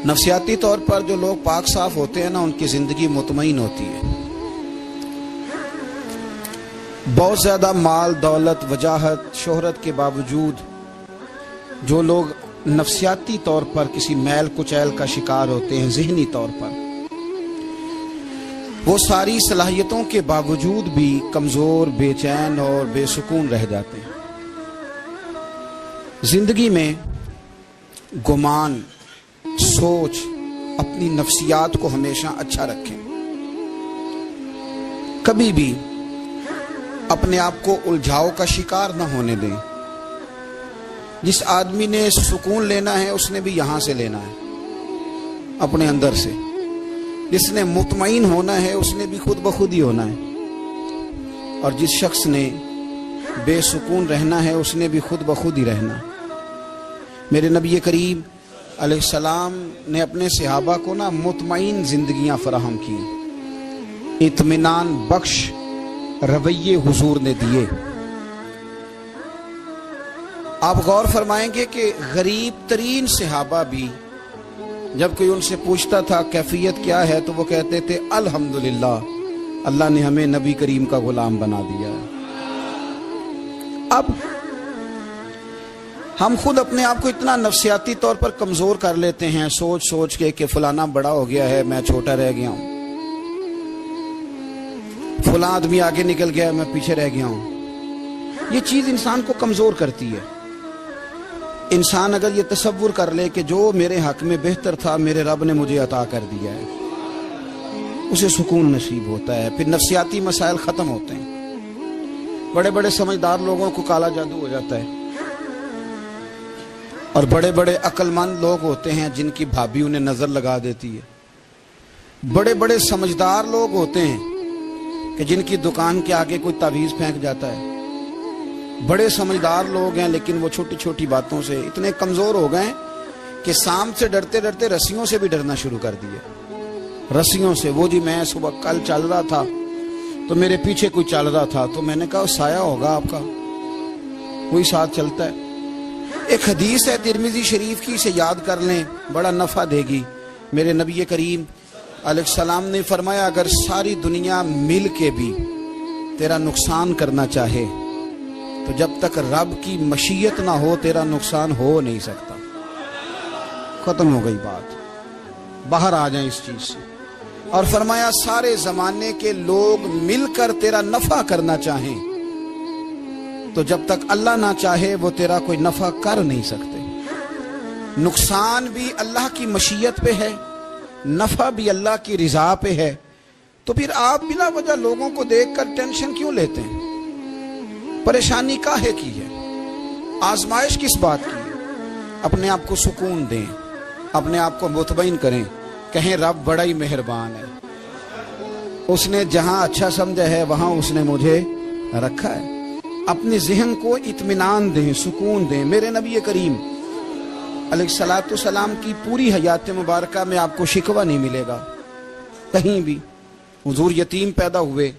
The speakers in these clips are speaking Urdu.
نفسیاتی طور پر جو لوگ پاک صاف ہوتے ہیں نا، ان کی زندگی مطمئن ہوتی ہے۔ بہت زیادہ مال دولت وجاہت شہرت کے باوجود جو لوگ نفسیاتی طور پر کسی میل کچیل کا شکار ہوتے ہیں، ذہنی طور پر، وہ ساری صلاحیتوں کے باوجود بھی کمزور، بے چین اور بے سکون رہ جاتے ہیں۔ زندگی میں گمان، سوچ، اپنی نفسیات کو ہمیشہ اچھا رکھیں۔ کبھی بھی اپنے آپ کو الجھاؤ کا شکار نہ ہونے دیں۔ جس آدمی نے سکون لینا ہے اس نے بھی یہاں سے لینا ہے، اپنے اندر سے۔ جس نے مطمئن ہونا ہے اس نے بھی خود بخود ہی ہونا ہے، اور جس شخص نے بے سکون رہنا ہے اس نے بھی خود بخود ہی رہنا ہے۔ میرے نبی کریم علیہ السلام نے اپنے صحابہ کو مطمئن زندگیاں فراہم کی، اطمینان بخش رویے حضور نے دیے۔ آپ غور فرمائیں گے کہ غریب ترین صحابہ بھی جب کوئی ان سے پوچھتا تھا کیفیت کیا ہے تو وہ کہتے تھے الحمدللہ، اللہ نے ہمیں نبی کریم کا غلام بنا دیا ہے۔ اب ہم خود اپنے آپ کو اتنا نفسیاتی طور پر کمزور کر لیتے ہیں، سوچ سوچ کے کہ فلانا بڑا ہو گیا ہے میں چھوٹا رہ گیا ہوں، فلاں آدمی آگے نکل گیا ہے میں پیچھے رہ گیا ہوں۔ یہ چیز انسان کو کمزور کرتی ہے۔ انسان اگر یہ تصور کر لے کہ جو میرے حق میں بہتر تھا میرے رب نے مجھے عطا کر دیا ہے، اسے سکون نصیب ہوتا ہے، پھر نفسیاتی مسائل ختم ہوتے ہیں۔ بڑے بڑے سمجھدار لوگوں کو کالا جادو ہو جاتا ہے، اور بڑے بڑے عقل مند لوگ ہوتے ہیں جن کی بھابھی انہیں نظر لگا دیتی ہے۔ بڑے بڑے سمجھدار لوگ ہوتے ہیں کہ جن کی دکان کے آگے کوئی تعویذ پھینک جاتا ہے۔ بڑے سمجھدار لوگ ہیں لیکن وہ چھوٹی چھوٹی باتوں سے اتنے کمزور ہو گئے کہ سانپ سے ڈرتے ڈرتے رسیوں سے بھی ڈرنا شروع کر دیا۔ رسیوں سے، وہ جی میں صبح کل چل رہا تھا تو میرے پیچھے کوئی چل رہا تھا تو میں نے کہا سایہ ہوگا آپ کا، وہی ساتھ چلتا ہے۔ ایک حدیث ہے ترمذی شریف کی، اسے یاد کر لیں، بڑا نفع دے گی۔ میرے نبی کریم علیہ السلام نے فرمایا اگر ساری دنیا مل کے بھی تیرا نقصان کرنا چاہے تو جب تک رب کی مشیت نہ ہو تیرا نقصان ہو نہیں سکتا۔ ختم ہو گئی بات، باہر آ جائیں اس چیز سے۔ اور فرمایا سارے زمانے کے لوگ مل کر تیرا نفع کرنا چاہیں تو جب تک اللہ نہ چاہے وہ تیرا کوئی نفع کر نہیں سکتے۔ نقصان بھی اللہ کی مشیت پہ ہے، نفع بھی اللہ کی رضا پہ ہے، تو پھر آپ بلا وجہ لوگوں کو دیکھ کر ٹینشن کیوں لیتے ہیں؟ پریشانی کاہے کی ہے؟ آزمائش کس بات کی ہے؟ اپنے آپ کو سکون دیں، اپنے آپ کو مطمئن کریں، کہیں رب بڑا ہی مہربان ہے، اس نے جہاں اچھا سمجھا ہے وہاں اس نے مجھے رکھا ہے۔ اپنے ذہن کو اطمینان دیں، سکون دیں۔ میرے نبی کریم علیہ الصلاۃ والسلام کی پوری حیات مبارکہ میں آپ کو شکوہ نہیں ملے گا کہیں بھی۔ حضور یتیم پیدا ہوئے،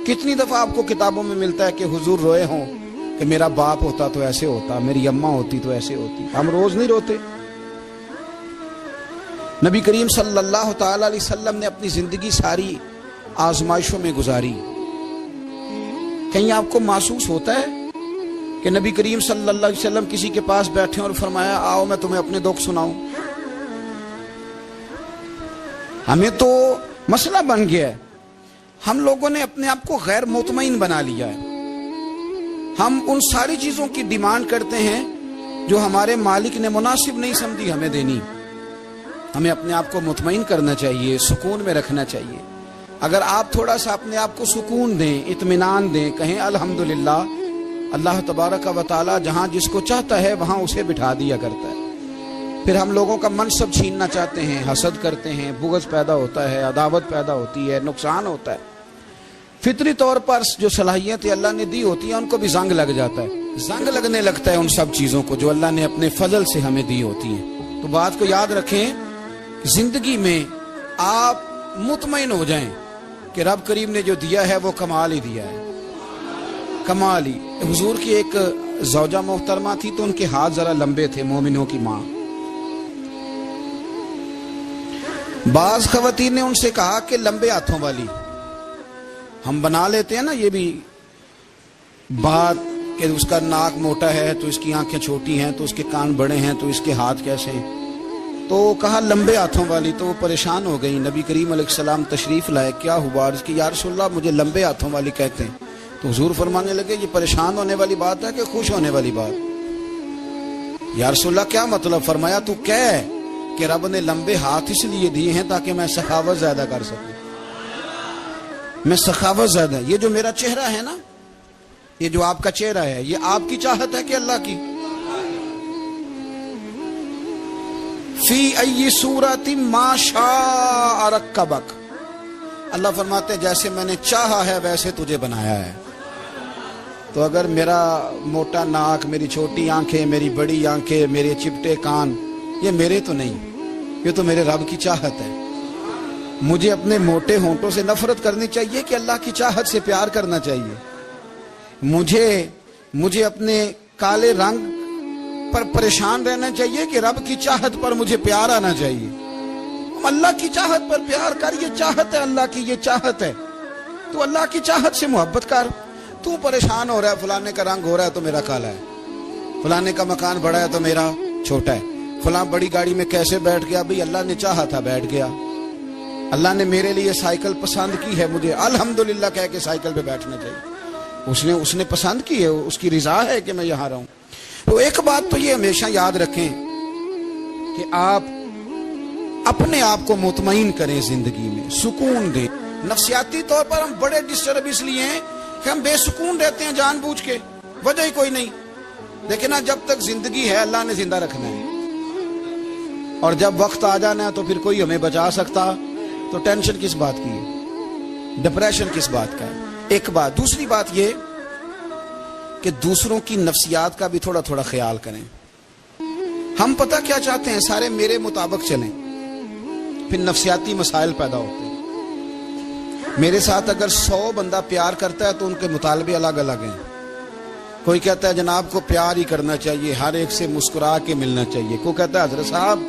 کتنی دفعہ آپ کو کتابوں میں ملتا ہے کہ حضور روئے ہوں کہ میرا باپ ہوتا تو ایسے ہوتا، میری اماں ہوتی تو ایسے ہوتی۔ ہم روز نہیں روتے؟ نبی کریم صلی اللہ تعالی علیہ وسلم نے اپنی زندگی ساری آزمائشوں میں گزاری۔ کہیں آپ کو محسوس ہوتا ہے کہ نبی کریم صلی اللہ علیہ وسلم کسی کے پاس بیٹھے اور فرمایا آؤ میں تمہیں اپنے دکھ سناؤں؟ ہمیں تو مسئلہ بن گیا ہے، ہم لوگوں نے اپنے آپ کو غیر مطمئن بنا لیا ہے۔ ہم ان ساری چیزوں کی ڈیمانڈ کرتے ہیں جو ہمارے مالک نے مناسب نہیں سمجھی ہمیں دینی۔ ہمیں اپنے آپ کو مطمئن کرنا چاہیے، سکون میں رکھنا چاہیے۔ اگر آپ تھوڑا سا اپنے آپ کو سکون دیں، اطمینان دیں، کہیں الحمدللہ، اللہ تبارک و تعالی جہاں جس کو چاہتا ہے وہاں اسے بٹھا دیا کرتا ہے۔ پھر ہم لوگوں کا منصب چھیننا چاہتے ہیں، حسد کرتے ہیں، بغض پیدا ہوتا ہے، عداوت پیدا ہوتی ہے، نقصان ہوتا ہے۔ فطری طور پر جو صلاحیتیں اللہ نے دی ہوتی ہیں ان کو بھی زنگ لگ جاتا ہے، زنگ لگنے لگتا ہے ان سب چیزوں کو جو اللہ نے اپنے فضل سے ہمیں دی ہوتی ہیں۔ تو بات کو یاد رکھیں، زندگی میں آپ مطمئن ہو جائیں کہ رب کریم نے جو دیا ہے وہ کمال ہی دیا ہے، کمال ہی۔ حضور کی ایک زوجہ محترمہ تھی تو ان کے ہاتھ ذرا لمبے تھے، مومنوں کی ماں۔ بعض خواتین نے ان سے کہا کہ لمبے ہاتھوں والی، ہم بنا لیتے ہیں نا یہ بھی بات کہ اس کا ناک موٹا ہے تو اس کی آنکھیں چھوٹی ہیں تو اس کے کان بڑے ہیں تو اس کے ہاتھ کیسے ہیں، تو کہا لمبے ہاتھوں والی، تو وہ پریشان ہو گئی۔ نبی کریم علیہ السلام تشریف لائے، کیا ہوا؟ عرض کی یا رسول اللہ مجھے لمبے ہاتھوں والی کہتے ہیں۔ تو حضور فرمانے لگے یہ پریشان ہونے والی بات ہے کہ خوش ہونے والی بات؟ یا رسول اللہ کیا مطلب؟ فرمایا تو کہہ کہ رب نے لمبے ہاتھ اس لیے دیے ہیں تاکہ میں سخاوت زیادہ کر سکوں، میں سخاوت زیادہ، یہ جو میرا چہرہ ہے نا، یہ جو آپ کا چہرہ ہے، یہ آپ کی چاہت ہے کہ اللہ کی؟ فی ای صورت ما شاء رکبک، اللہ فرماتے ہیں جیسے میں نے چاہا ہے ویسے تجھے بنایا ہے۔ تو اگر میرا موٹا ناک، میری چھوٹی آنکھیں، میری بڑی آنکھیں، میرے چپٹے کان، یہ میرے تو نہیں، یہ تو میرے رب کی چاہت ہے۔ مجھے اپنے موٹے ہونٹوں سے نفرت کرنی چاہیے کہ اللہ کی چاہت سے پیار کرنا چاہیے؟ مجھے اپنے کالے رنگ پر پریشان رہنا چاہیے کہ رب کی چاہت پر مجھے پیار آنا چاہیے؟ اللہ کی چاہت پر پیار کر، یہ چاہت ہے اللہ کی، یہ چاہت ہے، تو اللہ کی چاہت سے محبت کر۔ تو پریشان ہو رہا ہے فلانے کا رنگ ہو رہا ہے تو میرا کالا ہے، فلانے کا مکان بڑا ہے تو میرا چھوٹا ہے، فلاں بڑی گاڑی میں کیسے بیٹھ گیا؟ بھئی اللہ نے چاہا تھا بیٹھ گیا، اللہ نے میرے لیے سائیکل پسند کی ہے، مجھے الحمدللہ کہہ کے سائیکل پہ بیٹھنا چاہیے، اس نے پسند کی ہے، اس کی رضا ہے کہ میں یہاں رہوں۔ تو ایک بات تو یہ ہمیشہ یاد رکھیں کہ آپ اپنے آپ کو مطمئن کریں، زندگی میں سکون دیں۔ نفسیاتی طور پر ہم بڑے ڈسٹرب اس لیے ہیں کہ ہم بے سکون رہتے ہیں جان بوجھ کے، وجہ ہی کوئی نہیں، لیکن جب تک زندگی ہے اللہ نے زندہ رکھنا ہے، اور جب وقت آ جانا ہے تو پھر کوئی ہمیں بچا سکتا، تو ٹینشن کس بات کی ہے، ڈپریشن کس بات کا ہے؟ ایک بات۔ دوسری بات یہ کہ دوسروں کی نفسیات کا بھی تھوڑا تھوڑا خیال کریں۔ ہم پتہ کیا چاہتے ہیں؟ سارے میرے مطابق چلیں، پھر نفسیاتی مسائل پیدا ہوتے ہیں۔ میرے ساتھ اگر 100 بندہ پیار کرتا ہے تو ان کے مطالبے الگ الگ ہیں۔ کوئی کہتا ہے جناب کو پیار ہی کرنا چاہیے، ہر ایک سے مسکرا کے ملنا چاہیے، کوئی کہتا ہے حضرت صاحب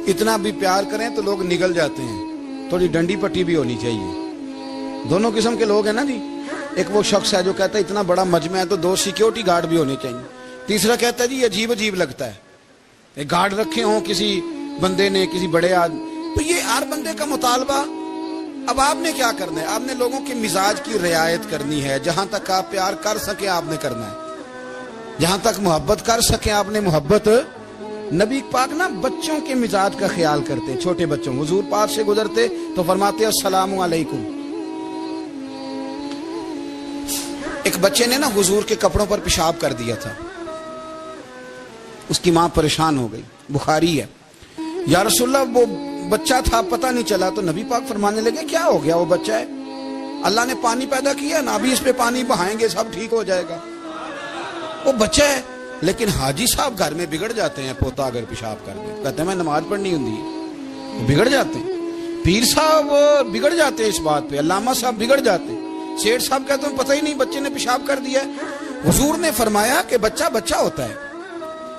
اتنا بھی پیار کریں تو لوگ نگل جاتے ہیں، تھوڑی ڈنڈی پٹی بھی ہونی چاہیے۔ دونوں قسم کے لوگ ہیں نا جی۔ ایک وہ شخص ہے جو کہتا ہے اتنا بڑا مجمع ہے تو 2 سیکیورٹی گارڈ بھی ہونے چاہیے۔ تیسرا کہتا ہے جی عجیب عجیب لگتا ہے، ایک گارڈ رکھے ہوں کسی بندے نے، کسی بڑے آدمی۔ تو یہ ہر بندے کا مطالبہ۔ اب آپ نے کیا کرنا ہے؟ آپ نے لوگوں کے مزاج کی رعایت کرنی ہے، جہاں تک آپ پیار کر سکیں آپ نے کرنا ہے، جہاں تک محبت کر سکیں آپ نے محبت۔ نبی پاک نا بچوں کے مزاج کا خیال کرتے، چھوٹے بچوں، حضور پاک سے گزرتے تو فرماتے السلام علیکم۔ ایک بچے نے نا حضور کے کپڑوں پر پیشاب کر دیا تھا، اس کی ماں پریشان ہو گئی، بخاری ہے۔ یا رسول اللہ وہ بچہ تھا پتہ نہیں چلا، تو نبی پاک فرمانے لگے کیا ہو گیا؟ وہ بچہ ہے، اللہ نے پانی پیدا کیا نا، ابھی اس پہ پانی بہائیں گے سب ٹھیک ہو جائے گا۔ وہ بچہ ہے، لیکن حاجی صاحب گھر میں بگڑ جاتے ہیں، پوتا اگر پیشاب کر دے کہتے ہیں میں نماز پڑھنی ہوں، بگڑ جاتے ہیں۔ پیر صاحب بگڑ جاتے ہیں اس بات پہ، علامہ صاحب بگڑ جاتے ہیں، سیٹھ صاحب کہتے ہیں پتہ ہی نہیں بچے نے پیشاب کر دیا ہے۔ حضور نے فرمایا کہ بچہ بچہ ہوتا ہے،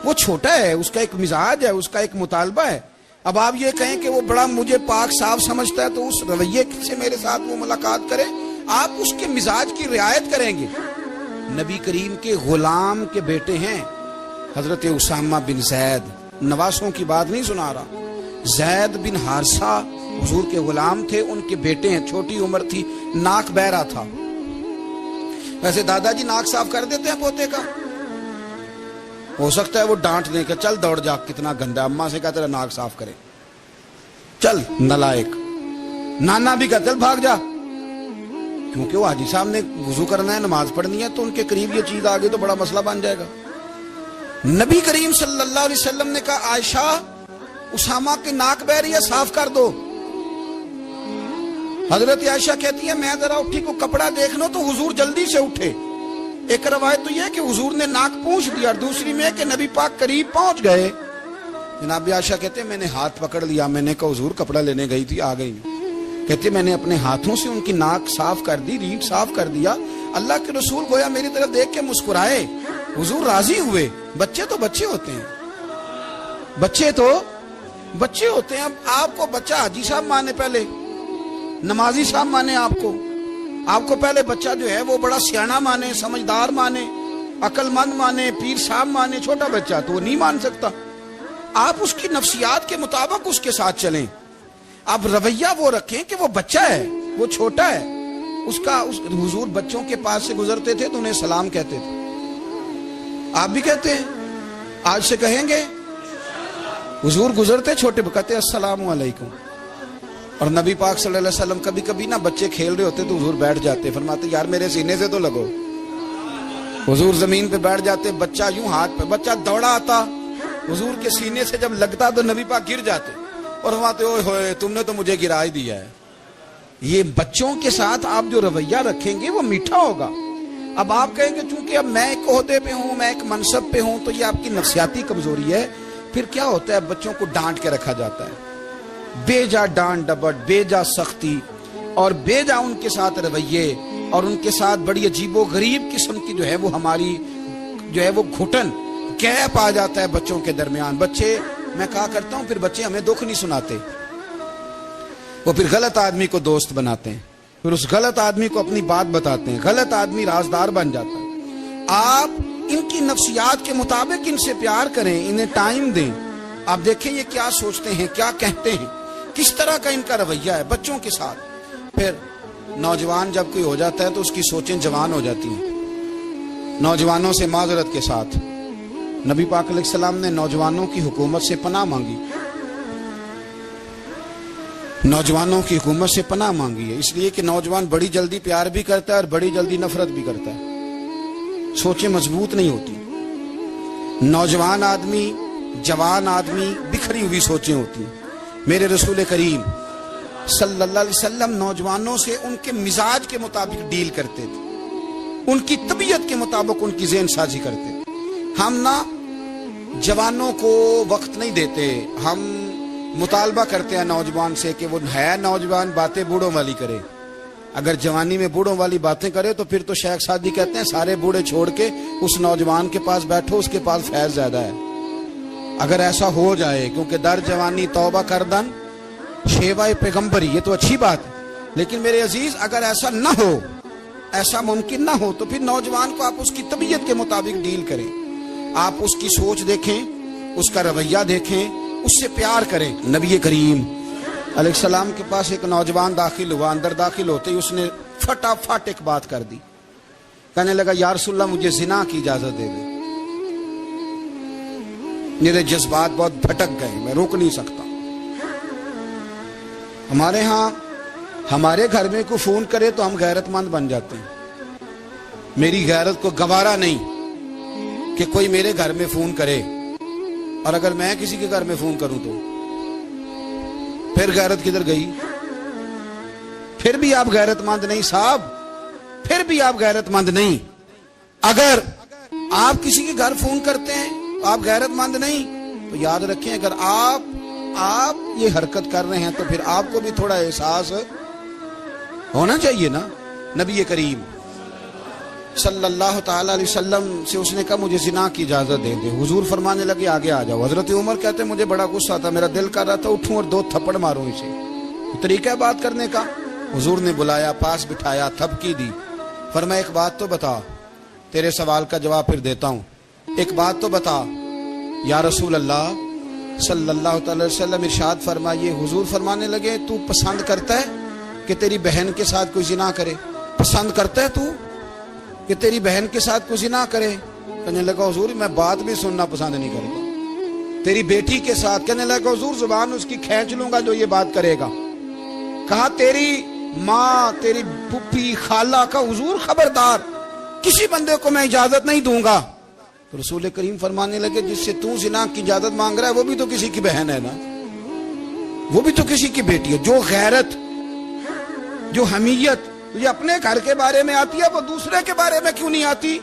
وہ چھوٹا ہے، اس کا ایک مزاج ہے، اس کا ایک مطالبہ ہے۔ اب آپ یہ کہیں کہ وہ بڑا مجھے پاک صاف سمجھتا ہے تو اس رویے سے میرے ساتھ وہ ملاقات کرے، آپ اس کے مزاج کی رعایت کریں گے۔ نبی کریم کے غلام کے بیٹے ہیں حضرت اسامہ بن زید، نواسوں کی بات نہیں سنا رہا، زید بن حارثہ حضور کے غلام تھے، ان کے بیٹے ہیں، چھوٹی عمر تھی، ناک بہ رہا تھا۔ ویسے دادا جی ناک صاف کر دیتے ہیں پوتے کا، ہو سکتا ہے وہ ڈانٹ دیں کہ چل دوڑ جا کتنا گندا، اماں سے کہتا ہے ناک صاف کرے، چل نالائق، نانا بھی کہتا ہے بھاگ جا، کیونکہ وہ حاجی صاحب نے وضو کرنا ہے، نماز پڑھنی ہے، تو ان کے قریب یہ چیز آگے تو بڑا مسئلہ بن جائے گا۔ نبی کریم صلی اللہ علیہ وسلم نے کہا عائشہ اسامہ کے ناک بہ رہی ہے صاف کر دو۔ حضرت عائشہ کہتی ہے میں ذرا اٹھی کو کپڑا دیکھ لو تو حضور جلدی سے اٹھے۔ ایک روایت تو یہ کہ حضور نے ناک پونچھ دیا، اور دوسری میں کہ نبی پاک قریب پہنچ گئے۔ جناب عائشہ کہتے ہیں میں نے ہاتھ پکڑ لیا، میں نے کہا حضور کپڑا لینے گئی تھی آ گئی۔ کہتے میں نے اپنے ہاتھوں سے ان کی ناک صاف کر دی، ریڑھ صاف کر دیا۔ اللہ کے رسول گویا میری طرف دیکھ کے مسکرائے، حضور راضی ہوئے۔ بچے تو بچے ہوتے ہیں، بچے تو بچے ہوتے ہیں. اب آپ کو بچہ حاجی صاحب مانے, پہلے نمازی صاحب مانے, آپ کو پہلے بچہ جو ہے وہ بڑا سیاںا مانے, سمجھدار مانے, عقل مند مانے, پیر صاحب مانے. چھوٹا بچہ تو وہ نہیں مان سکتا. آپ اس کی نفسیات کے مطابق اس کے ساتھ چلیں. آپ رویہ وہ رکھیں کہ وہ بچہ ہے, وہ چھوٹا ہے. حضور بچوں کے پاس سے گزرتے تھے تو انہیں سلام کہتے تھے. آپ بھی کہتے ہیں, آج سے کہیں گے. حضور گزرتے چھوٹے کہتے السلام علیکم. اور نبی پاک صلی اللہ علیہ وسلم کبھی کبھی نا بچے کھیل رہے ہوتے تو حضور بیٹھ جاتے, فرماتے یار میرے سینے سے تو لگو. حضور زمین پہ بیٹھ جاتے, بچہ یوں ہاتھ پہ, بچہ دوڑا آتا, حضور کے سینے سے جب لگتا تو نبی پاک گر جاتے اور فرماتے اوئے ہوئے تم نے تو مجھے گرا ہی دیا ہے. یہ بچوں کے ساتھ آپ جو رویہ رکھیں گے وہ میٹھا ہوگا. اب آپ کہیں گے چونکہ اب میں ایک عہدے پہ ہوں, میں ایک منصب پہ ہوں, تو یہ آپ کی نفسیاتی کمزوری ہے. پھر کیا ہوتا ہے, بچوں کو ڈانٹ کے رکھا جاتا ہے, بے جا ڈانٹ ڈپٹ, بے جا سختی اور بے جا ان کے ساتھ رویے اور ان کے ساتھ بڑی عجیب و غریب قسم کی جو ہے وہ ہماری جو ہے وہ گھٹن گیپ آ جاتا ہے بچوں کے درمیان. بچے, میں کہا کرتا ہوں, پھر بچے ہمیں دکھ نہیں سناتے, وہ پھر غلط آدمی کو دوست بناتے ہیں, پھر اس غلط آدمی کو اپنی بات بتاتے ہیں, غلط آدمی رازدار بن جاتا ہے. آپ ان کی نفسیات کے مطابق ان سے پیار کریں, انہیں ٹائم دیں. آپ دیکھیں یہ کیا سوچتے ہیں, کیا کہتے ہیں, کس طرح کا ان کا رویہ ہے بچوں کے ساتھ. پھر نوجوان جب کوئی ہو جاتا ہے تو اس کی سوچیں جوان ہو جاتی ہیں. نوجوانوں سے معذرت کے ساتھ نبی پاک علیہ السلام نے نوجوانوں کی حکومت سے پناہ مانگی, نوجوانوں کی حکومت سے پناہ مانگی ہے, اس لیے کہ نوجوان بڑی جلدی پیار بھی کرتا ہے اور بڑی جلدی نفرت بھی کرتا ہے. سوچیں مضبوط نہیں ہوتی. نوجوان آدمی, جوان آدمی, بکھری ہوئی سوچیں ہوتی ہیں. میرے رسول کریم صلی اللہ علیہ وسلم نوجوانوں سے ان کے مزاج کے مطابق ڈیل کرتے تھے, ان کی طبیعت کے مطابق ان کی ذہن سازی کرتے تھے. ہم نہ جوانوں کو وقت نہیں دیتے, ہم مطالبہ کرتے ہیں نوجوان سے کہ وہ ہے نوجوان, باتیں بوڑھوں والی کرے. اگر جوانی میں بوڑھوں والی باتیں کرے تو پھر تو شیخ سعدی کہتے ہیں سارے بوڑھے چھوڑ کے اس نوجوان کے پاس بیٹھو, اس کے پاس فیض زیادہ ہے. اگر ایسا ہو جائے, کیونکہ در جوانی توبہ کردن شیوائے پیغمبری, یہ تو اچھی بات ہے, لیکن میرے عزیز اگر ایسا نہ ہو, ایسا ممکن نہ ہو, تو پھر نوجوان کو آپ اس کی طبیعت کے مطابق ڈیل کریں. آپ اس کی سوچ دیکھیں, اس کا رویہ دیکھیں, اس سے پیار کریں. نبی کریم علیہ السلام کے پاس ایک نوجوان داخل ہوا, اندر داخل ہوتے ہی اس نے فٹافٹ ایک بات کر دی. کہنے لگا یا رسول اللہ مجھے زنا کی اجازت دے دے. میرے جذبات بہت بھٹک گئے, میں روک نہیں سکتا. ہمارے ہاں ہمارے گھر میں کوئی فون کرے تو ہم غیرت مند بن جاتے ہیں. میری غیرت کو گوارا نہیں کہ کوئی میرے گھر میں فون کرے, اور اگر میں کسی کے گھر میں فون کروں تو پھر غیرت کدھر گئی؟ پھر بھی آپ غیرت مند نہیں صاحب, پھر بھی آپ غیرت مند نہیں. اگر آپ کسی کے گھر فون کرتے ہیں تو آپ غیرت مند نہیں, تو یاد رکھیں اگر آپ یہ حرکت کر رہے ہیں تو پھر آپ کو بھی تھوڑا احساس ہونا چاہیے نا. نبی کریم صلی اللہ تعالی علیہ وسلم سے اس نے کہا مجھے زنا کی اجازت دے دے. حضور فرمانے لگے آگے آ جاؤ. حضرت عمر کہتے مجھے بڑا غصہ تھا, میرا دل کر رہا تھا اٹھوں اور 2 تھپڑ ماروں اسے. طریقہ بات کرنے کا. حضور نے بلایا, پاس بٹھایا, تھپکی دی. فرمایا ایک بات تو بتا, تیرے سوال کا جواب پھر دیتا ہوں, ایک بات تو بتا. یا رسول اللہ صلی اللہ تعالی وسلم ارشاد فرمائیے. حضور فرمانے لگے تو پسند کرتا ہے کہ تیری بہن کے ساتھ کوئی زنا کرے؟ پسند کرتا ہے تو کہ تیری بہن کے ساتھ کوئی زنا کرے؟ کہنے لگا حضور میں بات بھی سننا پسند نہیں کرتا. تیری بیٹی کے ساتھ؟ کہنے لگا حضور زبان اس کی کھینچ لوں گا جو یہ بات کرے گا. کہا تیری ماں, تیری پھپھی, خالہ کا؟ حضور خبردار, کسی بندے کو میں اجازت نہیں دوں گا. تو رسول کریم فرمانے لگے جس سے تو زنا کی اجازت مانگ رہا ہے وہ بھی تو کسی کی بہن ہے نا, وہ بھی تو کسی کی بیٹی ہے. جو غیرت, جو حمیت تجھے اپنے گھر کے بارے میں آتی ہے وہ دوسرے کے بارے میں کیوں نہیں آتی؟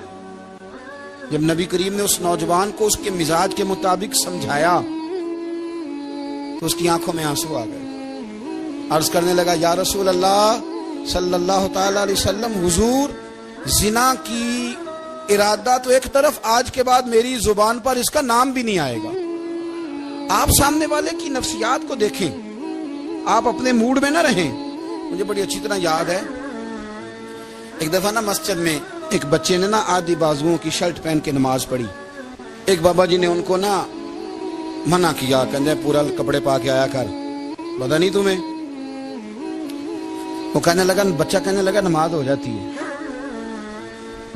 جب نبی کریم نے اس نوجوان کو اس کے مزاج کے مطابق سمجھایا تو اس کی آنکھوں میں آنسو آ گئے. عرض کرنے لگا یا رسول اللہ صلی اللہ تعالی علیہ وسلم, حضور زنا کی ارادہ تو ایک طرف, آج کے بعد میری زبان پر اس کا نام بھی نہیں آئے گا. آپ سامنے والے کی نفسیات کو دیکھیں, آپ اپنے موڈ میں نہ رہیں. مجھے بڑی اچھی طرح یاد ہے, ایک دفعہ نا مسجد میں ایک بچے نے نا آدھی بازوؤں کی شرٹ پہن کے نماز پڑھی. ایک بابا جی نے ان کو نا منع کیا, کہنے پورا کپڑے پا کے آیا کر, پتا نہیں تمہیں. وہ کہنے لگا, بچہ کہنے لگا نماز ہو جاتی ہے,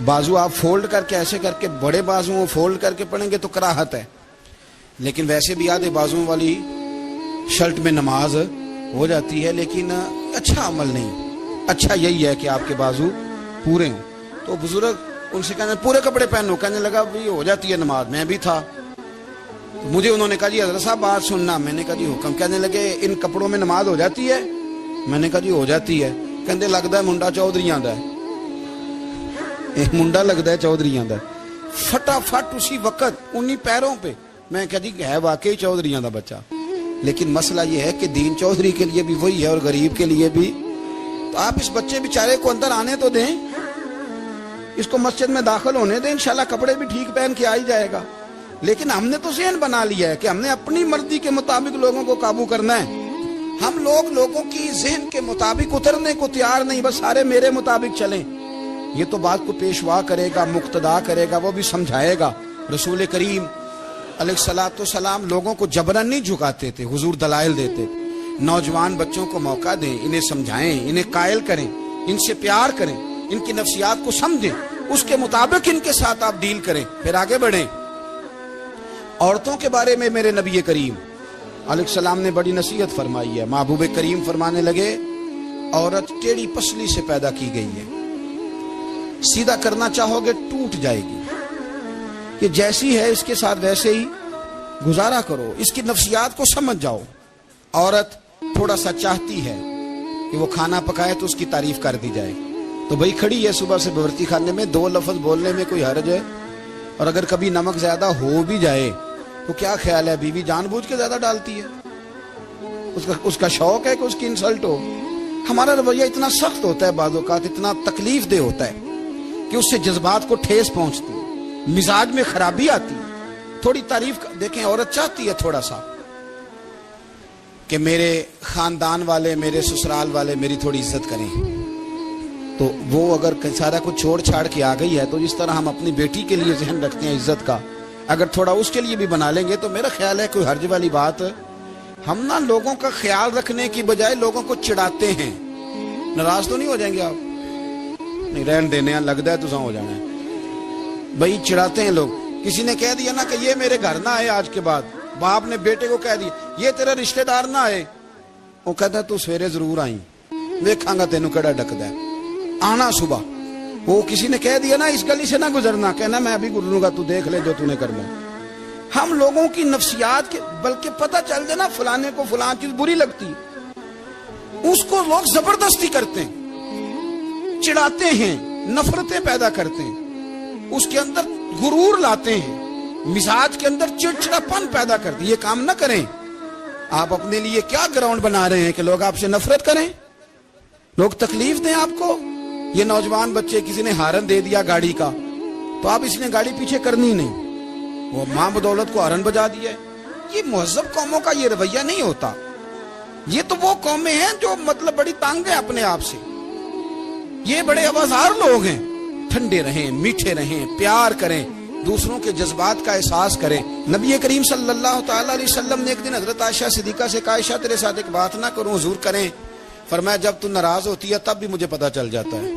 بازو آپ فولڈ کر کے ایسے کر کے بڑے بازو فولڈ کر کے پڑھیں گے تو کراہت ہے, لیکن ویسے بھی آدھے بازو والی شرٹ میں نماز ہو جاتی ہے, لیکن اچھا عمل نہیں. اچھا یہی ہے کہ آپ کے بازو پورے ہوں. تو بزرگ ان سے کہنے پورے کپڑے پہنو, کہنے لگا بھی ہو جاتی ہے نماز. میں بھی تھا, مجھے انہوں نے کہا جی حضرت صاحب بات سننا. میں نے کہا جی حکم. کہنے لگے ان کپڑوں میں نماز ہو جاتی ہے. میں نے کہا جی ہو جاتی ہے. کہنے لگتا ہے منڈا چودھریاں دا ہے, منڈا لگتا ہے چودھریاں دا. فٹافٹ اسی وقت انہی پیروں پہ میں کہا جی ہے واقعی چودھریاں دا بچہ. لیکن مسئلہ یہ ہے کہ دین چودھری کے لیے بھی وہی ہے اور غریب کے لیے بھی. تو آپ اس بچے بیچارے کو اندر آنے تو دیں, اس کو مسجد میں داخل ہونے دیں, انشاءاللہ کپڑے بھی ٹھیک پہن کے آ ہی جائے گا. لیکن ہم نے تو ذہن بنا لیا ہے کہ ہم نے اپنی مرضی کے مطابق لوگوں کو قابو کرنا ہے. ہم لوگوں کی ذہن کے مطابق اترنے کو تیار نہیں, بس سارے میرے مطابق چلیں. یہ تو بات کو پیشوا کرے گا, مقتدا کرے گا, وہ بھی سمجھائے گا. رسول کریم علیہ الصلوۃ والسلام لوگوں کو جبرن نہیں جھکاتے تھے, حضور دلائل دیتے. نوجوان بچوں کو موقع دیں, انہیں سمجھائیں, انہیں قائل کریں, ان سے پیار کریں, ان کی نفسیات کو سمجھیں, اس کے مطابق ان کے ساتھ آپ ڈیل کریں, پھر آگے بڑھیں. عورتوں کے بارے میں میرے نبی کریم علیہ السلام نے بڑی نصیحت فرمائی ہے. محبوب کریم فرمانے لگے, عورت ٹیڑھی پسلی سے پیدا کی گئی ہے, سیدھا کرنا چاہو گے ٹوٹ جائے گی. کہ جیسی ہے اس کے ساتھ ویسے ہی گزارا کرو, اس کی نفسیات کو سمجھ جاؤ. عورت تھوڑا سا چاہتی ہے کہ وہ کھانا پکائے تو اس کی تعریف کر دی جائے, تو بھئی کھڑی ہے صبح سے باورچی خانے میں, 2 لفظ بولنے میں کوئی حرج ہے؟ اور اگر کبھی نمک زیادہ ہو بھی جائے تو کیا خیال ہے, بیوی جان بوجھ کے زیادہ ڈالتی ہے, اس کا شوق ہے کہ اس کی انسلٹ ہو. ہمارا رویہ اتنا سخت ہوتا ہے, بعض اوقات اتنا تکلیف دہ ہوتا ہے کہ اس سے جذبات کو ٹھیس پہنچتی ہے, مزاج میں خرابی آتی ہے. تھوڑی تعریف دیکھیں, عورت چاہتی ہے تھوڑا سا کہ میرے خاندان والے, میرے سسرال والے میری تھوڑی عزت کریں. تو وہ اگر سارا کچھ چھوڑ چھاڑ کے آ گئی ہے, تو جس طرح ہم اپنی بیٹی کے لیے ذہن رکھتے ہیں عزت کا, اگر تھوڑا اس کے لیے بھی بنا لیں گے تو میرا خیال ہے کوئی حرج والی بات. ہم نا لوگوں کا خیال رکھنے کی بجائے لوگوں کو چڑھاتے ہیں. ناراض تو نہیں ہو جائیں گے آپ؟ نہیں, رہن دینے لگتا ہے تو ہو جانا ہے بھائی. چڑھاتے ہیں لوگ. کسی نے کہہ دیا نا کہ یہ میرے گھر نہ آئے آج کے بعد, باپ نے بیٹے کو کہہ دیا یہ تیرا رشتہ دار نہ آئے, وہ کہتا ہے تو سویرے ضرور آئی, دیکھاں گا تینوں کیڑا ڈکدا ہے, آنا صبح. وہ کسی نے کہہ دیا نا اس گلی سے نہ گزرنا, کہنا میں ابھی گزروں گا, تو دیکھ لے جو تو نے کرنا. ہم لوگوں کی نفسیات کے, بلکہ پتہ چل جائے نا فلانے کو فلان چیز بری لگتی ہے, اس کو لوگ زبردستی کرتے ہیں, چڑھاتے ہیں, نفرتیں پیدا کرتے ہیں, اس کے اندر غرور لاتے ہیں, مزاج کے اندر چڑچڑاپن پیدا کرتے ہیں. یہ کام نہ کریں. آپ اپنے لیے کیا گراؤنڈ بنا رہے ہیں کہ لوگ آپ سے نفرت کریں, لوگ تکلیف دیں آپ کو. یہ نوجوان بچے, کسی نے ہارن دے دیا گاڑی کا, تو آپ اس نے گاڑی پیچھے کرنی نہیں, وہ ماں بدولت کو ہارن بجا دیا ہے. یہ مہذب قوموں کا یہ رویہ نہیں ہوتا. یہ تو وہ قومیں ہیں جو مطلب بڑی تنگ ہیں اپنے آپ سے. یہ بڑے آوازار لوگ ہیں. ٹھنڈے رہیں, میٹھے رہیں, پیار کریں, دوسروں کے جذبات کا احساس کریں. نبی کریم صلی اللہ تعالی علیہ وسلم نے ایک دن حضرت عائشہ صدیقہ سے کہا, عائشہ تیرے ساتھ ایک بات نہ کروں, حضور کریں. فرمایا جب تو ناراض ہوتی ہے تب بھی مجھے پتا چل جاتا ہے,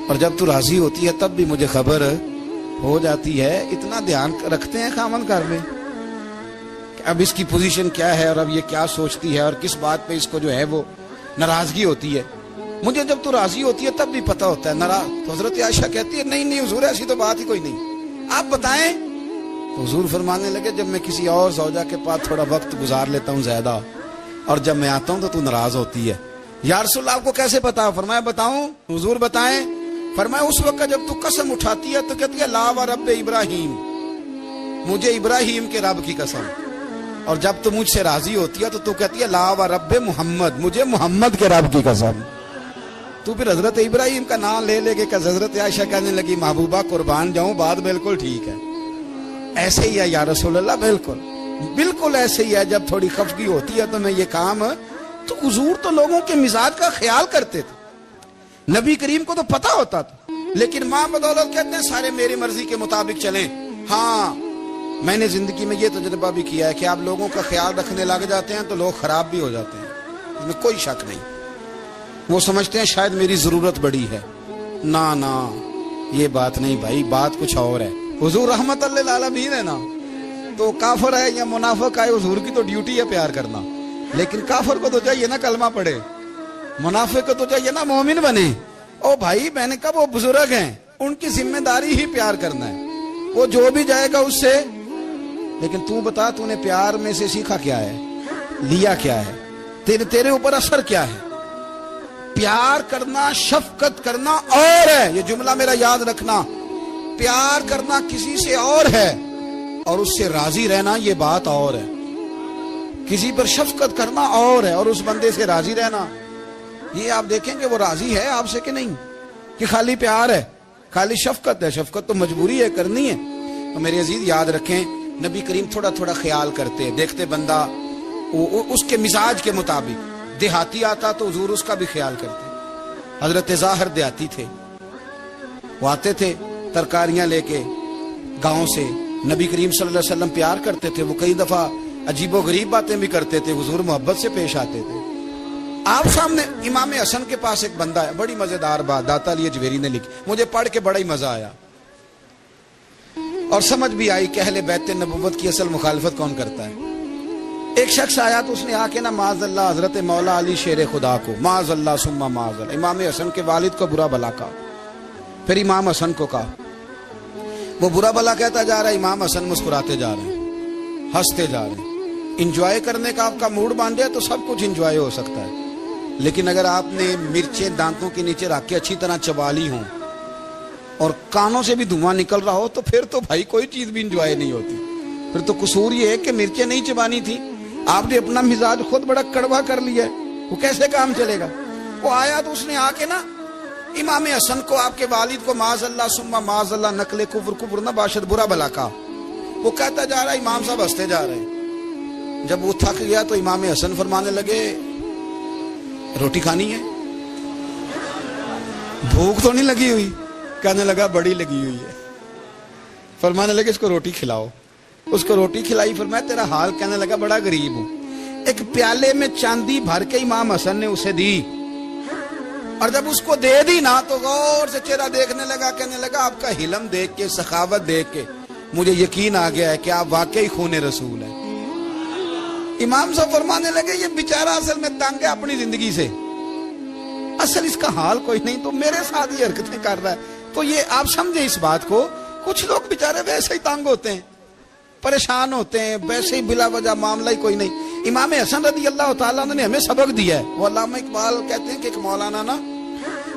اور جب تو راضی ہوتی ہے تب بھی مجھے خبر ہو جاتی ہے. اتنا دھیان رکھتے ہیں خامن گھر میں کہ اب اس کی پوزیشن کیا ہے, اور اب یہ کیا سوچتی ہے, اور کس بات پہ اس کو جو ہے وہ ناراضگی ہوتی ہے. مجھے جب تو راضی ہوتی ہے تب بھی پتا ہوتا ہے ناراض. تو حضرت عائشہ کہتی ہے نہیں حضور ایسی تو بات ہی کوئی نہیں, آپ بتائیں. تو حضور فرمانے لگے جب میں کسی اور زوجہ کے پاس تھوڑا وقت گزار لیتا ہوں زیادہ, اور جب میں آتا ہوں تو ناراض ہوتی ہے. یا رسول اللہ آپ کو کیسے پتا؟ فرمایا بتاؤں؟ حضور بتائیں. فرمایا اس وقت جب تو قسم اٹھاتی ہے تو کہتی ہے لا و رب ابراہیم, مجھے ابراہیم کے رب کی قسم. اور جب تو مجھ سے راضی ہوتی ہے تو کہتی ہے لا و رب محمد, مجھے محمد کے رب کی قسم. تو پھر حضرت ابراہیم کا نام لے لے کے حضرت عائشہ کہنے لگی محبوبہ قربان جاؤں, بات بالکل ٹھیک ہے, ایسے ہی ہے یا رسول اللہ. بالکل بالکل ایسے ہی ہے، جب تھوڑی خفگی ہوتی ہے تو میں یہ کام، تو حضور تو لوگوں کے مزاج کا خیال کرتے تھے، نبی کریم کو تو پتا ہوتا تھا، لیکن ماں بدولت کہتے ہیں سارے میری مرضی کے مطابق چلیں۔ ہاں میں نے زندگی میں یہ تجربہ بھی کیا ہے کہ آپ لوگوں کا خیال رکھنے لگ جاتے ہیں تو لوگ خراب بھی ہو جاتے ہیں، اس میں کوئی شک نہیں۔ وہ سمجھتے ہیں شاید میری ضرورت بڑی ہے، نہ یہ بات نہیں بھائی، بات کچھ اور ہے۔ حضور رحمت اللہ للعالمین ہے نا، تو کافر ہے یا منافق ہے، حضور کی تو ڈیوٹی ہے پیار کرنا، لیکن کافر کو تو چاہیے نا کلمہ پڑھے، منافق کو تو چاہیے نا مومن بنے۔ او بھائی میں نے کہا وہ بزرگ ہیں، ان کی ذمہ داری ہی پیار کرنا ہے، وہ جو بھی جائے گا اس سے، لیکن تو بتا تو نے پیار میں سے سیکھا کیا ہے، لیا کیا ہے، تیرے اوپر اثر کیا ہے؟ پیار کرنا، شفقت کرنا اور ہے، یہ جملہ میرا یاد رکھنا، پیار کرنا کسی سے اور ہے اور اس سے راضی رہنا یہ بات اور ہے۔ کسی پر شفقت کرنا اور ہے اور اس بندے سے راضی رہنا، یہ آپ دیکھیں کہ وہ راضی ہے آپ سے کہ نہیں، کہ خالی پیار ہے، خالی شفقت ہے۔ شفقت تو مجبوری ہے، کرنی ہے۔ تو میرے عزیز یاد رکھیں، نبی کریم تھوڑا تھوڑا خیال کرتے، دیکھتے بندہ اس کے مزاج کے مطابق، دیہاتی آتا تو حضور اس کا بھی خیال کرتے۔ حضرت ظاہر دیہاتی تھے، وہ آتے تھے ترکاریاں لے کے گاؤں سے، نبی کریم صلی اللہ علیہ وسلم پیار کرتے تھے، وہ کئی دفعہ عجیب و غریب باتیں بھی کرتے تھے، حضور محبت سے پیش آتے تھے۔ آپ سامنے امام حسن کے پاس ایک بندہ ہے، بڑی مزیدار بات داتا علی اجویری نے لکھی، مجھے پڑھ کے بڑا ہی مزہ آیا اور سمجھ بھی آئی کہ اہل بیت نبوت کی اصل مخالفت کون کرتا ہے۔ ایک شخص آیا تو اس نے آ کے نا معاذ اللہ حضرت مولا علی شیر خدا کو، معاذ اللہ ثم معاذ اللہ، امام حسن کے والد کو برا بھلا کہا، پھر امام حسن کو کہا، وہ برا بھلا کہتا جا رہا ہے، امام حسن مسکراتے جا رہے ہیں، ہنستے جا رہے ہیں۔ انجوائے کرنے کا آپ کا موڈ باندھے تو سب کچھ انجوائے ہو سکتا ہے، لیکن اگر آپ نے مرچیں دانتوں کے نیچے رکھ کے اچھی طرح چبا لی ہوں اور کانوں سے بھی دھواں نکل رہا ہو تو پھر تو بھائی کوئی چیز بھی انجوائے نہیں ہوتی، پھر تو قصور یہ ہے کہ مرچیں نہیں چبانی تھی، آپ نے اپنا مزاج خود بڑا کڑوا کر لیا ہے، وہ کیسے کام چلے گا؟ وہ آیا تو اس نے آ کے نا امام حسن کو، آپ کے والد کو، معاذ اللہ ثم معاذ اللہ، نقل کفر نہ باشد، برا بھلا کہا۔ وہ کہتا جا رہا ہے، امام صاحب ہنستے جا رہے ہیں۔ جب وہ تھک گیا تو امام حسن فرمانے لگے، روٹی کھانی ہے؟ بھوک تو نہیں لگی ہوئی؟ کہنے لگا بڑی لگی ہوئی ہے۔ فرمانے لگے اس کو روٹی کھلاؤ، اس کو روٹی کھلائی، فرمایا تیرا حال؟ کہنے لگا بڑا غریب ہوں۔ ایک پیالے میں چاندی بھر کے امام حسن نے اسے دی، اور جب اس کو دے دی نا تو غور سے چہرہ دیکھنے لگا، کہنے لگا آپ کا حلم دیکھ کے، سخاوت دیکھ کے مجھے یقین آ گیا ہے کہ آپ واقعی خون رسول ہیں۔ امام صاحب فرمانے لگے یہ بیچارہ اصل میں تنگ ہے اپنی زندگی سے، اصل اس کا حال کوئی نہیں، تو میرے ساتھ یہ حرکتیں کر رہا ہے۔ تو یہ آپ سمجھے اس بات کو، کچھ لوگ بیچارے ویسے ہی تنگ ہوتے ہیں، پریشان ہوتے ہیں، ویسے ہی بلا وجہ معاملہ ہی کوئی نہیں۔ امام حسن رضی اللہ تعالیٰ نے ہمیں سبق دیا ہے۔ وہ علامہ اقبال کہتے ہیں کہ ایک مولانا نا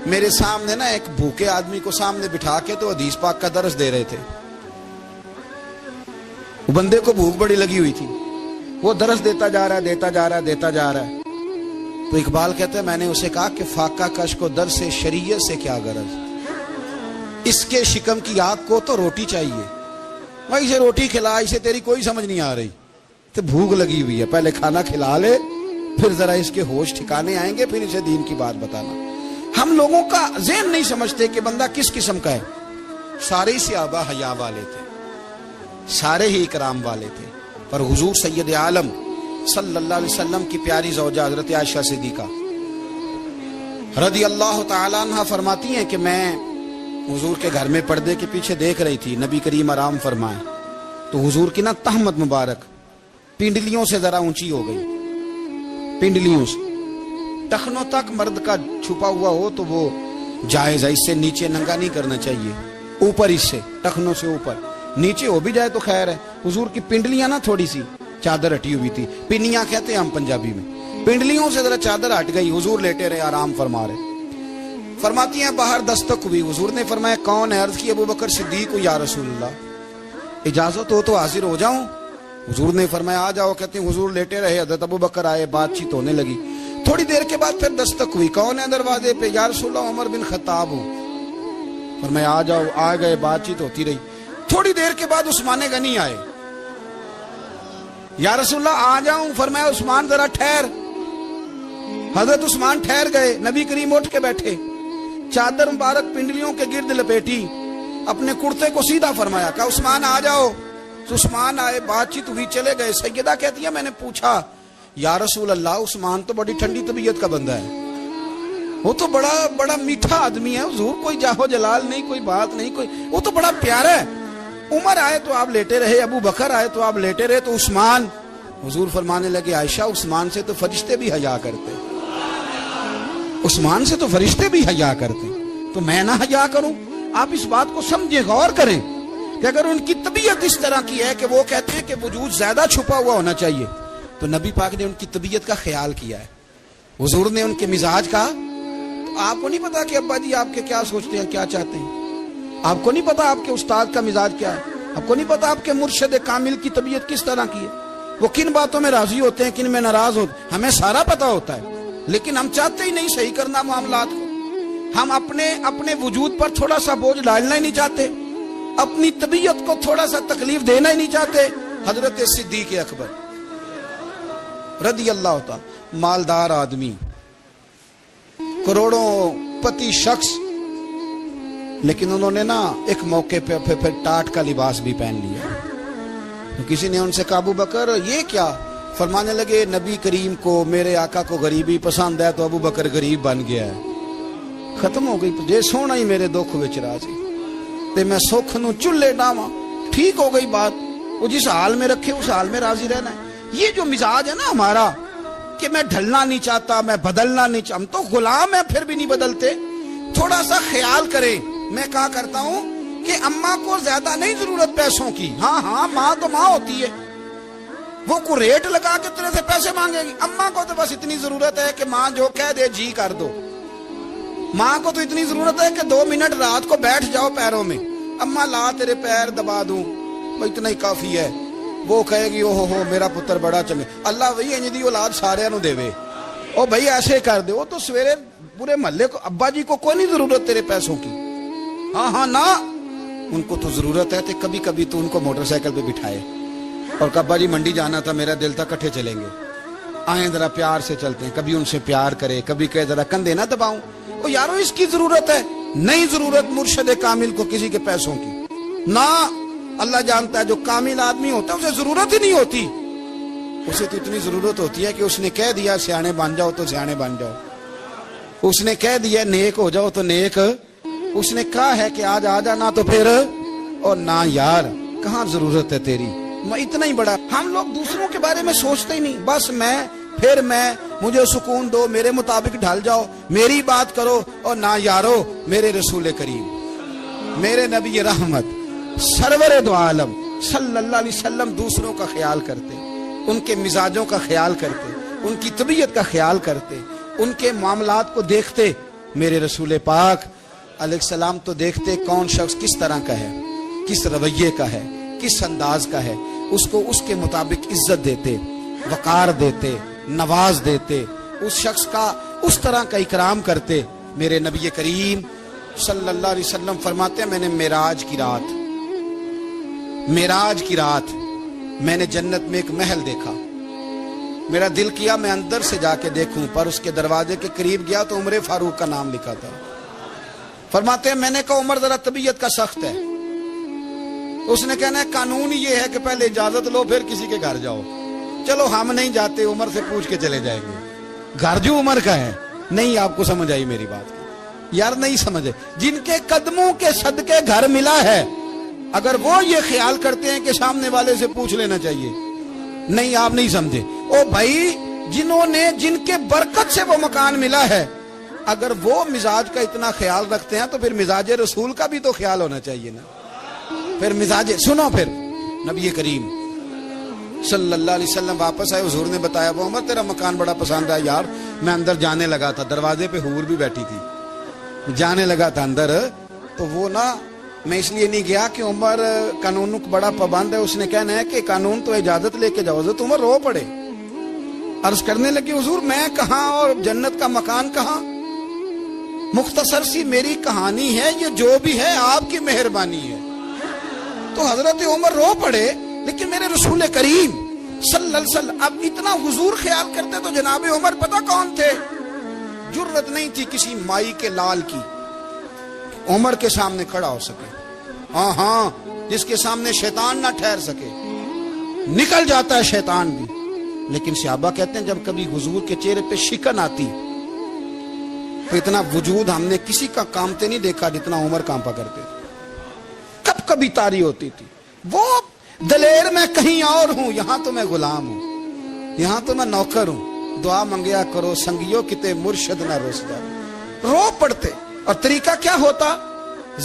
میرے سامنے نا ایک بھوکے آدمی کو سامنے بٹھا کے تو حدیث پاک کا درس دے رہے تھے، وہ بندے کو بھوک بڑی لگی ہوئی تھی، وہ درس دیتا جا رہا ہے۔ تو اقبال کہتے ہیں میں نے اسے کہا کہ فاقہ کش کو درس شریعت سے کیا غرض، اس کے شکم کی آگ کو تو روٹی چاہیے، بھائی اسے روٹی کھلا، اسے تیری کوئی سمجھ نہیں آ رہی، تو بھوک لگی ہوئی ہے، پہلے کھانا کھلا لے، پھر ذرا اس کے ہوش ٹھکانے آئیں گے، پھر اسے دین کی بات بتانا۔ ہم لوگوں کا ذہن نہیں سمجھتے کہ بندہ کس قسم کا ہے۔ سارے ہی صحابہ حیا والے تھے، سارے ہی اکرام والے تھے، پر حضور سید عالم صلی اللہ علیہ وسلم کی پیاری زوجہ حضرت عائشہ صدیقہ رضی اللہ تعالیٰ عنہ فرماتی ہیں کہ میں حضور کے گھر میں پردے کے پیچھے دیکھ رہی تھی، نبی کریم آرام فرمائے تو حضور کی نا تہمت مبارک پنڈلیوں سے ذرا اونچی ہو گئی، پنڈلیوں سے ٹخنوں تک مرد کا چھپا ہوا ہو تو وہ جائز ہے، اس سے نیچے ننگا نہیں کرنا چاہیے، اوپر اس سے ٹخنوں سے اوپر، نیچے ہو بھی جائے تو خیر ہے۔ حضور کی پنڈلیاں نا تھوڑی سی چادر ہٹی ہوئی تھی، پنیاں کہتے ہیں ہم پنجابی میں، پنڈلیوں سے ذرا چادر ہٹ گئی، حضور لیٹے رہے، آرام فرما رہے۔ فرماتی ہیں باہر دستک ہوئی، حضور نے فرمایا کون ہے؟ عرض کی ابو بکر صدیق یا رسول اللہ، اجازت ہو تو حاضر ہو جاؤں؟ حضور نے فرمایا آ جاؤ۔ کہتے ہیں حضور لیٹے رہے، حضرت ابو بکر آئے، بات چیت ہونے لگی، تھوڑی دیر کے بعد پھر دستک ہوئی، کون ہے دروازے پہ؟ یا رسول اللہ عمر بن خطاب ہوں۔ فرمایا آ جاؤ، آ گئے، بات چیت ہوتی رہی، تھوڑی دیر کے بعد عثمان غنی آئے، یا رسول اللہ آ جاؤں؟ فرمایا عثمان ذرا ٹھہر۔ حضرت عثمان ٹھہر گئے، نبی کریم اٹھ کے بیٹھے، چادر مبارک پنڈلیوں کے گرد لپیٹی، اپنے کرتے کو سیدھا فرمایا، کہا عثمان آ جاؤ۔ تو عثمان آئے، بات چیت ہوئی، چلے گئے۔ سیدہ کہتی ہے میں نے پوچھا یا رسول اللہ عثمان تو بڑی ٹھنڈی طبیعت کا بندہ ہے، وہ تو بڑا میٹھا آدمی ہے حضور، کوئی جاہو جلال نہیں، کوئی بات نہیں، وہ تو بڑا پیارا ہے۔ عمر آئے تو آپ لیٹے رہے، ابو بکر آئے تو آپ لیٹے رہے، تو عثمان؟ حضور فرمانے لگے عائشہ عثمان سے تو فرشتے بھی حیا کرتے، عثمان سے تو فرشتے بھی حیا کرتے، تو میں نہ حیا کروں؟ آپ اس بات کو سمجھیں، غور کریں کہ اگر ان کی طبیعت اس طرح کی ہے کہ وہ کہتے ہیں کہ وجود زیادہ چھپا ہوا ہونا چاہیے، تو نبی پاک نے ان کی طبیعت کا خیال کیا ہے، حضور نے ان کے مزاج کا۔ تو آپ کو نہیں پتا کہ ابا جی آپ کے کیا سوچتے ہیں، کیا چاہتے ہیں؟ آپ کو نہیں پتا آپ کے استاد کا مزاج کیا ہے؟ آپ کو نہیں پتا آپ کے مرشد کامل کی طبیعت کس طرح کی ہے؟ وہ کن باتوں میں راضی ہوتے ہیں، کن میں ناراض ہوتے ہیں، ہمیں سارا پتا ہوتا ہے، لیکن ہم چاہتے ہی نہیں صحیح کرنا معاملات کو۔ ہم اپنے وجود پر تھوڑا سا بوجھ ڈالنا ہی نہیں چاہتے، اپنی طبیعت کو تھوڑا سا تکلیف دینا ہی نہیں چاہتے۔ حضرت صدیق اکبر رضی اللہ تعالی، مالدار آدمی، کروڑوں پتی شخص، لیکن انہوں نے نا ایک موقع پہ پھر ٹاٹ کا لباس بھی پہن لیا۔ تو کسی نے ان سے کہا ابو بکر یہ کیا؟ فرمانے لگے نبی کریم کو، میرے آقا کو غریبی پسند ہے، تو ابو بکر غریب بن گیا ہے۔ ختم ہو گئی، جے سونا ہی میرے دکھ وچ راضی تے میں سکھ نو چلے ڈاواں، ٹھیک ہو گئی بات۔ وہ جس حال میں رکھے اس حال میں راضی رہنا ہے۔ یہ جو مزاج ہے نا ہمارا کہ میں ڈھلنا نہیں چاہتا، میں بدلنا نہیں چاہتا، ہم تو غلام ہیں پھر بھی نہیں بدلتے۔ تھوڑا سا خیال کریں۔ میں کہا کرتا ہوں کہ اماں کو زیادہ نہیں ضرورت پیسوں کی، ہاں ماں تو ماں ہوتی ہے، وہ کو ریٹ لگا کے تیرے سے پیسے مانگے گی۔ اماں کو تو بس اتنی ضرورت ہے کہ ماں جو کہہ دے جی کر دو۔ ماں کو تو اتنی ضرورت ہے کہ 2 منٹ رات کو بیٹھ جاؤ پیروں میں، اماں لا تیرے پیر دبا دوں، اتنا ہی کافی ہے۔ وہ کہے گی اوہ ہو میرا پتر بڑا چنگا، اللہ وہی انج دی اولاد سارے نو دے وے، او بھائی ایسے کر دے۔ وہ تو سویرے پورے محلے کو، ابا جی کو کوئی نہیں ضرورت تیرے پیسوں کی، ہاں نا، ان کو تو ضرورت ہے۔ تو کبھی کبھی تو ان کو موٹر سائیکل پہ بٹھائے اور ابا جی منڈی جانا تھا، میرا دل تھا کٹھے چلیں گے، آئیں ذرا پیار سے چلتے ہیں، کبھی ان سے پیار کرے، کبھی کہے ذرا کندھے نہ دباؤں۔ او یارو اس کی ضرورت ہے، نہیں ضرورت مرشد کامل کو کسی کے پیسوں کی، نہ۔ اللہ جانتا ہے جو کامل آدمی ہوتا ہے اسے ضرورت ہی نہیں ہوتی، اسے تو اتنی ضرورت ہوتی ہے کہ اس نے کہہ دیا سیانے بن جاؤ تو سیانے بن جاؤ، اس نے کہہ دیا نیک ہو جاؤ تو نیک، اس نے کہا ہے کہ آج آ جانا تو پھر، اور نہ یار کہاں ضرورت ہے تیری، میں اتنا ہی بڑا۔ ہم لوگ دوسروں کے بارے میں سوچتے ہی نہیں، بس میں مجھے سکون دو، میرے مطابق ڈھل جاؤ، میری بات کرو، اور نہ یارو میرے رسول کریم، میرے نبی رحمت سرور دو عالم صلی اللہ علیہ وسلم دوسروں کا خیال کرتے، ان کے مزاجوں کا خیال کرتے، ان کی طبیعت کا خیال کرتے، ان کے معاملات کو دیکھتے۔ میرے رسول پاک علیہ السلام تو دیکھتے کون شخص کس طرح کا ہے، کس رویے کا ہے، کس انداز کا ہے، اس کو اس کے مطابق عزت دیتے، وقار دیتے، نواز دیتے، اس شخص کا اس طرح کا اکرام کرتے۔ میرے نبی کریم صلی اللہ علیہ وسلم فرماتے ہیں میں نے معراج کی رات میں نے جنت میں ایک محل دیکھا، میرا دل کیا میں اندر سے جا کے دیکھوں، پر اس کے دروازے کے قریب گیا تو عمر فاروق کا نام لکھا تھا۔ فرماتے ہیں میں نے کہا عمر ذرا طبیعت کا سخت ہے، اس نے کہنا ہے قانون یہ ہے کہ پہلے اجازت لو پھر کسی کے گھر جاؤ۔ چلو ہم نہیں جاتے، عمر سے پوچھ کے چلے جائیں گے، گھر جو عمر کا ہے۔ نہیں آپ کو سمجھ آئی میری بات یار؟ نہیں سمجھے؟ جن کے قدموں کے صدقے گھر ملا ہے، اگر وہ یہ خیال کرتے ہیں کہ سامنے والے سے پوچھ لینا چاہیے، نہیں آپ نہیں سمجھے۔ او بھائی جن کے برکت سے وہ مکان ملا ہے، اگر وہ مزاج کا اتنا خیال رکھتے ہیں تو پھر مزاج رسول کا بھی تو خیال ہونا چاہیے نا۔ پھر مزاج سنو، پھر نبی کریم صلی اللہ علیہ وسلم واپس آئے، حضور نے بتایا وہ عمر تیرا مکان بڑا پسند ہے یار، میں اندر جانے لگا تھا، دروازے پہ حور بھی بیٹھی تھی، جانے لگا تھا اندر، تو وہ نا میں اس لیے نہیں گیا کہ عمر قانون کو بڑا پابند ہے، اس نے کہنا ہے کہ قانون تو اجازت لے کے جاؤ۔ حضرت عمر رو پڑے، عرض کرنے لگی حضور میں کہاں اور جنت کا مکان کہاں، مختصر سی میری کہانی ہے، یہ جو بھی ہے آپ کی مہربانی ہے۔ تو حضرت عمر رو پڑے، لیکن میرے رسول کریم صلی اللہ علیہ وسلم. اب اتنا حضور خیال کرتے تو جناب عمر پتہ کون تھے؟ جرت نہیں تھی کسی مائی کے لال کی عمر کے سامنے کھڑا ہو سکے. ہاں جس کے سامنے شیطان نہ ٹھہر سکے. نکل جاتا ہے شیطان بھی. لیکن صحابہ کہتے ہیں جب کبھی حضور کے چہرے پہ شکن آتی تو اتنا وجود ہم نے کسی کا کامتے نہیں دیکھا جتنا عمر کانپا کرتے تھے. کب کبھی طاری ہوتی تھی. وہ دلیر میں کہیں اور ہوں, یہاں تو میں غلام ہوں, یہاں تو میں نوکر ہوں. دعا منگیا کرو سنگیو کتے مرشد نہ روس جا. رو پڑتے. اور طریقہ کیا ہوتا؟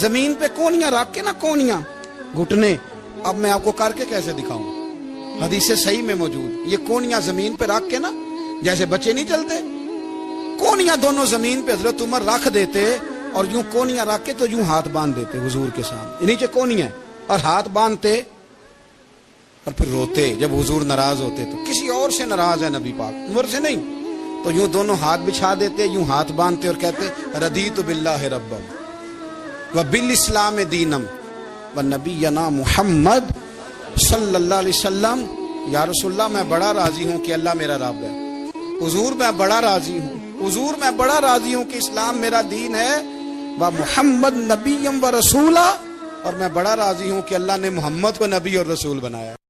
زمین پہ کونیاں رکھ کے نا, کونیاں گھٹنے. اب میں آپ کو کر کے کیسے دکھاؤں؟ حدیث صحیح میں موجود. یہ کونیاں زمین پہ رکھ کے نا, جیسے بچے نہیں چلتے, کونیاں دونوں زمین پہ حضرت عمر رکھ دیتے اور یوں کونیاں رکھ کے تو یوں ہاتھ باندھ دیتے حضور کے سامنے. نیچے کونیاں اور ہاتھ باندھتے اور پھر روتے. جب حضور ناراض ہوتے تو کسی اور سے ناراض ہے نبی پاک, عمر سے نہیں, تو یوں دونوں ہاتھ بچھا دیتے, یوں ہاتھ باندھتے اور کہتے رضیت باللہ ربا وبالاسلام دینم ونبینا محمد صلی اللہ علیہ وسلم. یا رسول اللہ میں بڑا راضی ہوں کہ اللہ میرا رب ہے. حضور میں بڑا راضی ہوں, حضور میں بڑا راضی ہوں کہ اسلام میرا دین ہے. و محمد نبیم و رسولہ, اور میں بڑا راضی ہوں کہ اللہ نے محمد کو نبی اور رسول بنایا.